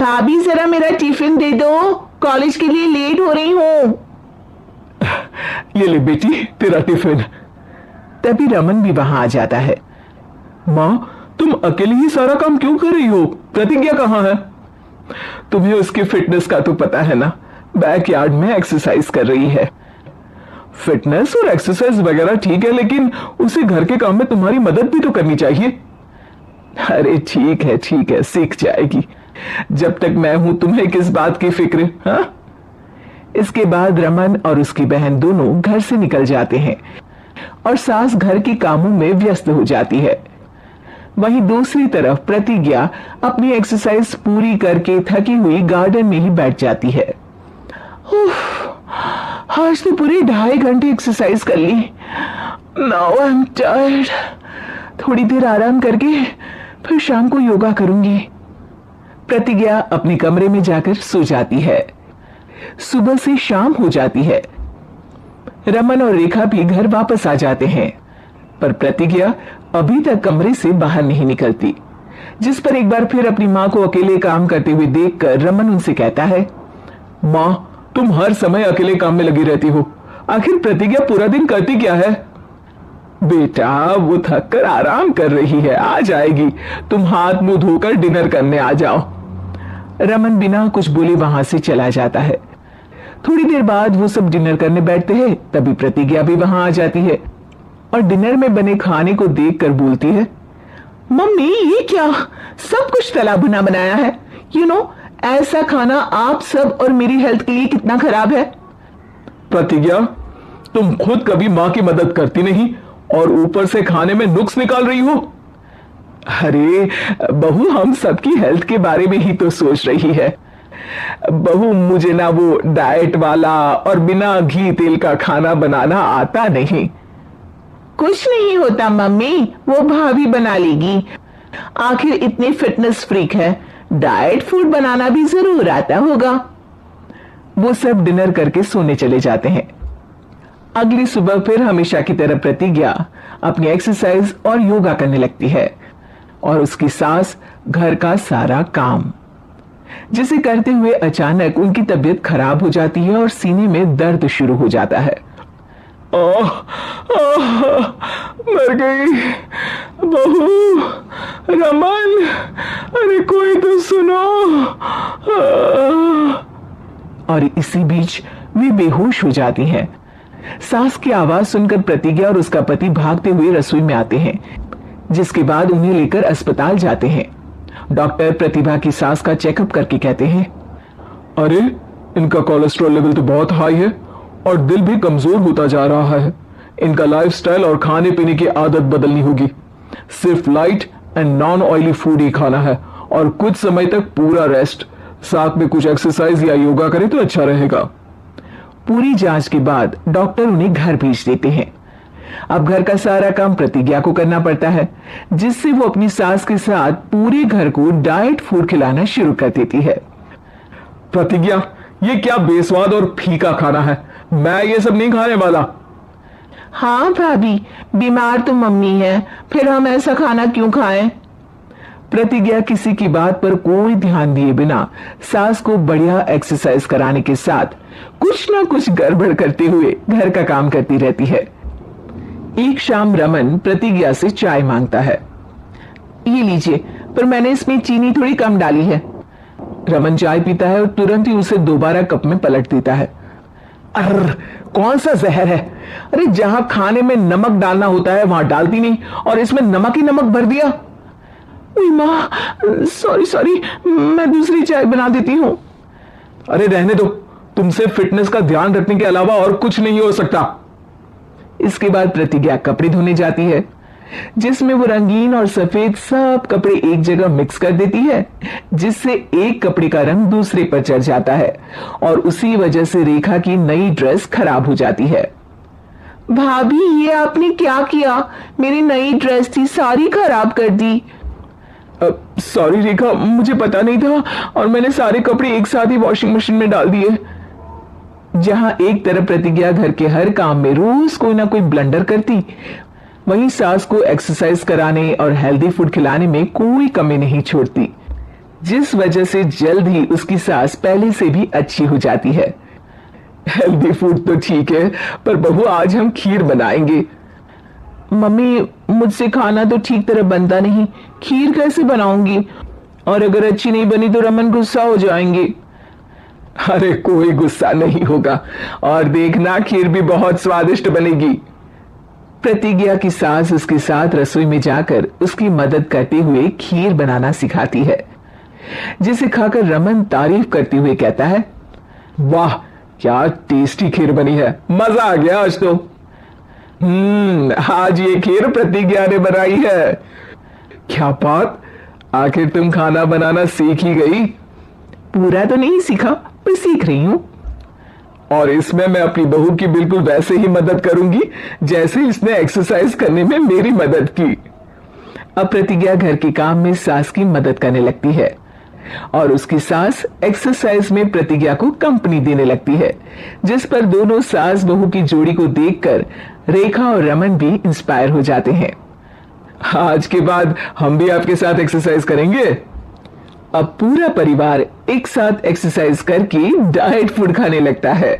भाभी जरा मेरा टिफिन दे दो, कॉलेज के लिए लेट हो रही हूँ। ये ले बेटी तेरा टिफिन। तभी रमन भी वहां आ जाता है। माँ तुम अकेली ही सारा काम क्यों कर रही हो? प्रतिज्ञा कहाँ है? तुम्हें उसकी फिटनेस का तो पता है ना, बैकयार्ड में एक्सरसाइज कर रही है। फिटनेस और एक्सरसाइज वगैरह ठीक है, लेकिन उसे घर के काम में तुम्हारी मदद भी तो करनी चाहिए। अरे ठीक है, सीख जाएगी। जब तक मैं हूं तुम्हें किस बात की फिक्र? हाँ? इसके बाद रमन और उसकी बहन दोनों घर से निकल जाते हैं और सास घर के कामों में व्यस्त हो जाती है। वहीं दूसरी तरफ प्रतिज्ञा अपनी एक्सरसाइज पूरी करके थकी हुई गार्डन में ही बैठ जाती है। आज तो पूरे 2.5 घंटे एक्सरसाइज कर ली। Now I am tired. थोड़ी देर आराम करके फिर शाम को योगा करूंगी। प्रतिज्ञा अपने कमरे में जाकर सो जाती है। सुबह से शाम हो जाती है। रमन और रेखा भी घर वापस आ जाते हैं, पर प्रतिज्ञा अभी तक कमरे से बाहर नहीं निकलती, जिस पर एक बार फिर अपनी मां को अकेले काम करते हुए देखकर रमन उनसे कहता है, मां तुम हर समय अकेले काम में लगी रहती हो, आखिर प्रतिज्ञा पूरा दिन करती क्या है? बेटा वो थक कर आराम कर रही है, आ जाएगी। तुम हाथ मुंह धोकर डिनर करने आ जाओ। रमन बिना कुछ बोले वहां से चला जाता है। थोड़ी देर बाद वो सब डिनर करने बैठते हैं, तभी प्रतिज्ञा भी वहां आ जाती है और डिनर में बने खाने को देखकर बोलती है, मम्मी ये क्या, सब कुछ तला भुना बनाया है। यू नो ऐसा खाना आप सब और मेरी हेल्थ के लिए कितना खराब है। प्रतिज्ञा तुम खुद कभी मां की मदद करती नहीं और ऊपर से खाने में नुक्स निकाल रही हो। अरे बहू हम सबकी हेल्थ के बारे में ही तो सोच रही है। बहू मुझे ना वो डाइट वाला और बिना घी तेल का खाना बनाना आता नहीं। कुछ नहीं होता मम्मी, वो भाभी बना लेगी। आखिर इतनी फिटनेस फ्रीक है, डाइट फूड बनाना भी जरूर आता होगा। वो सब डिनर करके सोने चले जाते हैं। अगली सुबह फिर हमेशा की तरह प्रतिज्ञा अपनी एक्सरसाइज और योगा करने लगती है और उसकी सास घर का सारा काम, जिसे करते हुए अचानक उनकी तबीयत खराब हो जाती है और सीने में दर्द शुरू हो जाता है। मर गई बहू। रमन अरे कोई तो सुनो। और इसी बीच वे बेहोश हो जाती हैं। सास की आवाज सुनकर प्रतिज्ञा और उसका पति भागते हुए रसोई में आते हैं, जिसके बाद उन्हें लेकर अस्पताल जाते हैं। डॉक्टर प्रतिभा की सास का चेकअप करके कहते हैं, अरे इनका कोलेस्ट्रॉल लेवल तो बहुत हाई है और दिल भी कमजोर होता जा रहा है। इनका लाइफस्टाइल और खाने पीने की आदत बदलनी होगी। सिर्फ light and non oily food ही खाना है और कुछ समय तक पूरा रेस्ट, साथ में कुछ एक्सरसाइज या योगा करें तो अच्छा रहेगा। पूरी जांच के बाद डॉक्टर उन्हें घर भेज देते हैं। अब घर का सारा काम प्रतिज्ञा को करना पड़ता है, जिससे वो अपनी सास के साथ पूरे घर को डाइट फूड खिलाना शुरू कर देती है। प्रतिज्ञा ये क्या बेस्वाद और फीका खाना है, मैं ये सब नहीं खाने वाला। हाँ भाभी, बीमार तो मम्मी है, फिर हम ऐसा खाना क्यों खाएं? प्रतिज्ञा किसी की बात पर कोई ध्यान दिए बिना सास को बढ़िया एक्सरसाइज कराने के साथ कुछ ना कुछ गड़बड़ करते हुए घर का काम करती रहती है। एक शाम रमन प्रतिज्ञा से चाय मांगता है। ये लीजिए, पर मैंने इसमें चीनी थोड़ी कम डाली है। रमन चाय पीता है और तुरंत ही उसे दोबारा कप में पलट देता है। अर्र कौन सा जहर है? अरे जहां खाने में नमक डालना होता है वहां डालती नहीं और इसमें नमक ही नमक भर दिया। माँ सॉरी, मैं दूसरी चाय बना देती हूँ। अरे रहने दो, तुमसे फिटनेस का ध्यान रखने के अलावा और कुछ नहीं हो सकता। इसके बाद प्रतिज्ञा कपड़े धोने जाती है, जिसमें वो रंगीन और सफेद सब कपड़े एक जगह मिक्स कर देती है, जिससे एक कपड़े का रंग दूसरे पर चढ़ जाता है और उसी वजह से रेखा की नई ड्रेस खराब हो जाती है। भाभी ये आपने क्या किया? मेरी नई ड्रेस थी, सारी खराब कर दी। सॉरी रेखा, मुझे पता नहीं था और मैंने सारे कपड़े एक साथ ही वॉशिंग मशीन में डाल दिए। जहां एक तरफ प्रतिज्ञा घर के हर काम में रोज कोई ना कोई ब्लंडर करती, वहीं सास को एक्सरसाइज कराने और हेल्दी फूड खिलाने में कोई कमी नहीं छोड़ती। जिस वजह से जल्द ही उसकी सांस पहले से भी अच्छी हो जाती है। हेल्दी फूड तो ठीक है, पर बहू आज हम खीर बनाएंगे। मम्मी, मुझसे खाना तो ठीक तरह बनता नहीं, खीर कैसे बनाऊंगी? और अगर अच्छी नहीं बनी तो रमन गुस्सा हो जाएंगे। अरे कोई गुस्सा नहीं होगा, और देखना खीर भी बहुत स्वादिष्ट बनेगी। प्रतिज्ञा की सास उसके साथ रसोई में जाकर उसकी मदद करते हुए खीर बनाना सिखाती है, जिसे खाकर रमन तारीफ करते हुए कहता है, वाह क्या टेस्टी खीर बनी है, मजा आ गया आज तो। आज ये खीर प्रतिज्ञा ने बनाई है। क्या बात, आखिर तुम खाना बनाना सीख ही गई? पूरा तो नहीं सीखा, पर सीख रही हूं। और इसमें मैं अपनी बहू की बिल्कुल वैसे ही मदद करूंगी जैसे इसने एक्सरसाइज करने में मेरी मदद की। अब प्रतिज्ञा घर के काम में सास की मदद करने लगती है और उसकी सास एक्सरसाइज में प्रतिज्ञा को कंपनी देने लगती है, जिस पर दोनों सास बहू की जोड़ी को देखकर रेखा और रमन भी इंस्पायर हो जाते हैं। आज के बाद हम भी आपके साथ एक्सरसाइज करेंगे। अब पूरा परिवार एक साथ एक्सरसाइज करके डाइट फूड खाने लगता है।